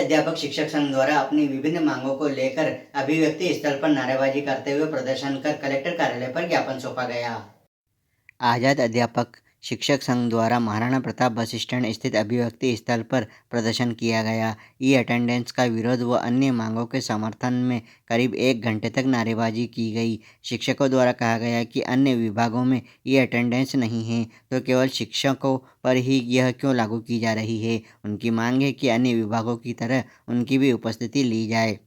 अध्यापक शिक्षक संघ द्वारा अपनी विभिन्न मांगों को लेकर अभिव्यक्ति स्थल पर नारेबाजी करते हुए प्रदर्शन कर कलेक्टर कार्यालय पर ज्ञापन सौंपा गया। आज़ाद अध्यापक शिक्षक संघ द्वारा महाराणा प्रताप बस स्टैंड स्थित अभिव्यक्ति स्थल पर प्रदर्शन किया गया। ई अटेंडेंस का विरोध व अन्य मांगों के समर्थन में करीब 1 घंटे तक नारेबाजी की गई। शिक्षकों द्वारा कहा गया कि अन्य विभागों में ई अटेंडेंस नहीं है तो केवल शिक्षकों पर ही यह क्यों लागू की जा रही है। उनकी मांग है कि अन्य विभागों की तरह उनकी भी उपस्थिति ली जाए।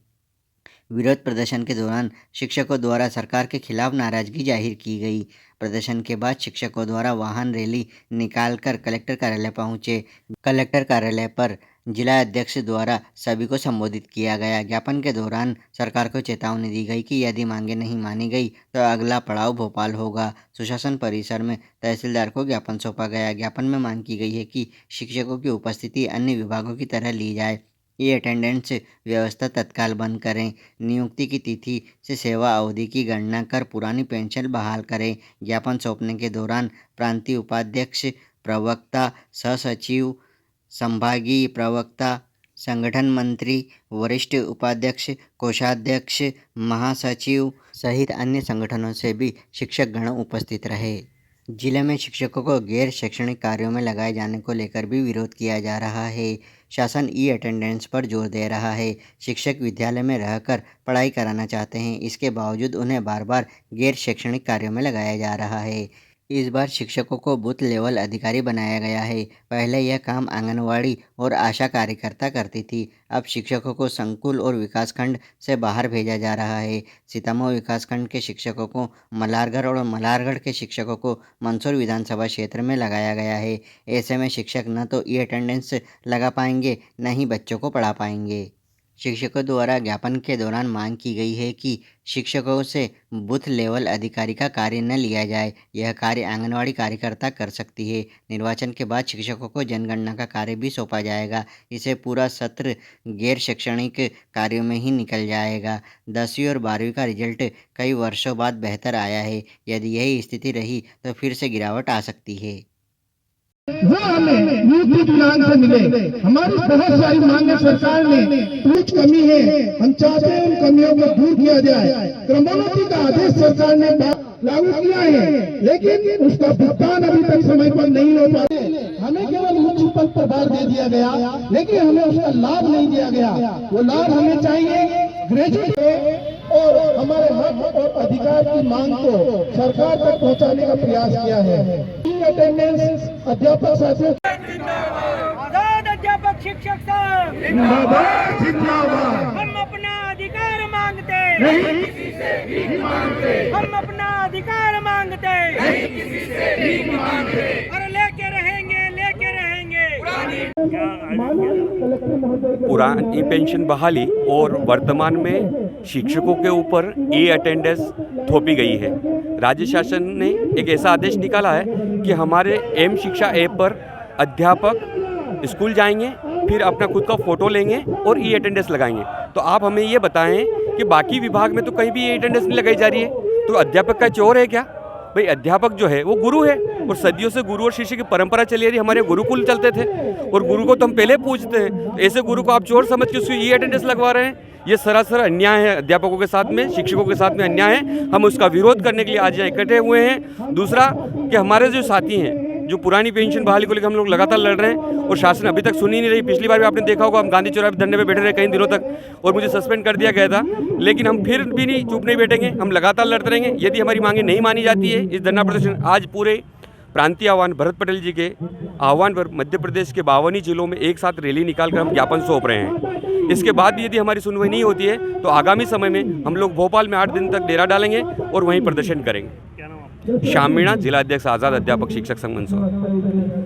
विरोध प्रदर्शन के दौरान शिक्षकों द्वारा सरकार के खिलाफ नाराजगी जाहिर की गई। प्रदर्शन के बाद शिक्षकों द्वारा वाहन रैली निकालकर कलेक्टर कार्यालय पहुंचे। कलेक्टर कार्यालय पर जिला अध्यक्ष द्वारा सभी को संबोधित किया गया। ज्ञापन के दौरान सरकार को चेतावनी दी गई कि यदि मांगे नहीं मानी गई तो अगला पड़ाव भोपाल होगा। सुशासन परिसर में तहसीलदार को ज्ञापन सौंपा गया। ज्ञापन में मांग की गई है कि शिक्षकों की उपस्थिति अन्य विभागों की तरह ली जाए। ये अटेंडेंस व्यवस्था तत्काल बंद करें। नियुक्ति की तिथि से सेवा अवधि की गणना कर पुरानी पेंशन बहाल करें। ज्ञापन सौंपने के दौरान प्रांतीय उपाध्यक्ष, प्रवक्ता, सहसचिव, संभागीय प्रवक्ता, संगठन मंत्री, वरिष्ठ उपाध्यक्ष, कोषाध्यक्ष, महासचिव सहित अन्य संगठनों से भी शिक्षकगण उपस्थित रहे। जिले में शिक्षकों को गैर शैक्षणिक कार्यों में लगाए जाने को लेकर भी विरोध किया जा रहा है। शासन ई अटेंडेंस पर जोर दे रहा है। शिक्षक विद्यालय में रहकर पढ़ाई कराना चाहते हैं, इसके बावजूद उन्हें बार बार गैर शैक्षणिक कार्यों में लगाया जा रहा है। इस बार शिक्षकों को बूथ लेवल अधिकारी बनाया गया है। पहले यह काम आंगनवाड़ी और आशा कार्यकर्ता करती थी। अब शिक्षकों को संकुल और विकासखंड से बाहर भेजा जा रहा है। सीतामऊ विकासखंड के शिक्षकों को मल्हारगढ़ और मल्हारगढ़ के शिक्षकों को मंदसौर विधानसभा क्षेत्र में लगाया गया है। ऐसे में शिक्षक न तो ई अटेंडेंस लगा पाएंगे न ही बच्चों को पढ़ा पाएंगे। शिक्षकों द्वारा ज्ञापन के दौरान मांग की गई है कि शिक्षकों से बूथ लेवल अधिकारी का कार्य न लिया जाए। यह कार्य आंगनवाड़ी कार्यकर्ता कर सकती है। निर्वाचन के बाद शिक्षकों को जनगणना का कार्य भी सौंपा जाएगा। इसे पूरा सत्र गैर शैक्षणिक कार्यों में ही निकल जाएगा। 10वीं और 12वीं का रिजल्ट कई वर्षों बाद बेहतर आया है। यदि यही स्थिति रही तो फिर से गिरावट आ सकती है। वो हमें नियुक्ति दिनांक से मिले। हमारी बहुत सारी मांगे सरकार ने कुछ कमी है, हम चाहते हैं उन कमियों को दूर किया जाए। क्रमोन्नति का आदेश सरकार ने लागू किया है, लेकिन उसका भुगतान अभी तक समय पर नहीं हो पाया। हमें केवल उच्च पद पर भार दे दिया गया, लेकिन हमें उसका लाभ नहीं दिया गया। वो लाभ हमें चाहिए। ग्रेजुएट और हमारे हक और अधिकार की मांग को सरकार तक पहुंचाने का प्रयास किया है। अटेंडेंस अध्यापक साथियों, आजाद अध्यापक शिक्षक संघ जिंदाबाद जिंदाबाद। हम अपना अधिकार मांगते नहीं किसी से भीख मांगते, हम अपना अधिकार मांगते नहीं किसी से भीख मांगते। और लेके रहेंगे, लेके रहेंगे। पुरानी पेंशन बहाली और वर्तमान में शिक्षकों के ऊपर ई अटेंडेंस थोपी गई है। राज्य शासन ने एक ऐसा आदेश निकाला है कि हमारे एम शिक्षा ऐप पर अध्यापक स्कूल जाएंगे, फिर अपना खुद का फ़ोटो लेंगे और ई अटेंडेंस लगाएंगे। तो आप हमें ये बताएं कि बाकी विभाग में तो कहीं भी ई अटेंडेंस नहीं लगाई जा रही है, तो अध्यापक का चोर है क्या? भाई अध्यापक जो है वो गुरु है और सदियों से गुरु और शिष्य की परंपरा चली आ रही। हमारे गुरुकुल चलते थे और गुरु को तो हम पहले पूछते हैं, तो ऐसे गुरु को आप चोर समझ के उसकी ई अटेंडेंस लगवा रहे हैं। ये सरासर अन्याय है। अध्यापकों के साथ में, शिक्षकों के साथ में अन्याय है। हम उसका विरोध करने के लिए आज यहाँ इकट्ठे हुए हैं। दूसरा कि हमारे जो साथी हैं, जो पुरानी पेंशन बहाली को लेकर हम लोग लगातार लड़ रहे हैं और शासन अभी तक सुनी नहीं रही। पिछली बार भी आपने देखा होगा, हम गांधी चौराहे पर धरने पे बैठे रहे कई दिनों तक और मुझे सस्पेंड कर दिया गया था। लेकिन हम फिर भी नहीं चुप नहीं बैठेंगे, हम लगातार लड़ते रहेंगे। यदि हमारी मांगे नहीं मानी जाती है, इस धरना प्रदर्शन आज पूरे प्रांतीय आह्वान भरत पटेल जी के आह्वान पर मध्य प्रदेश के 52 जिलों में एक साथ रैली निकालकर हम ज्ञापन सौंप रहे हैं। इसके बाद भी यदि हमारी सुनवाई नहीं होती है तो आगामी समय में हम लोग भोपाल में 8 दिन तक डेरा डालेंगे और वहीं प्रदर्शन करेंगे। श्याम मीणा, जिला अध्यक्ष आज़ाद अध्यापक शिक्षक संघ मंदसौर।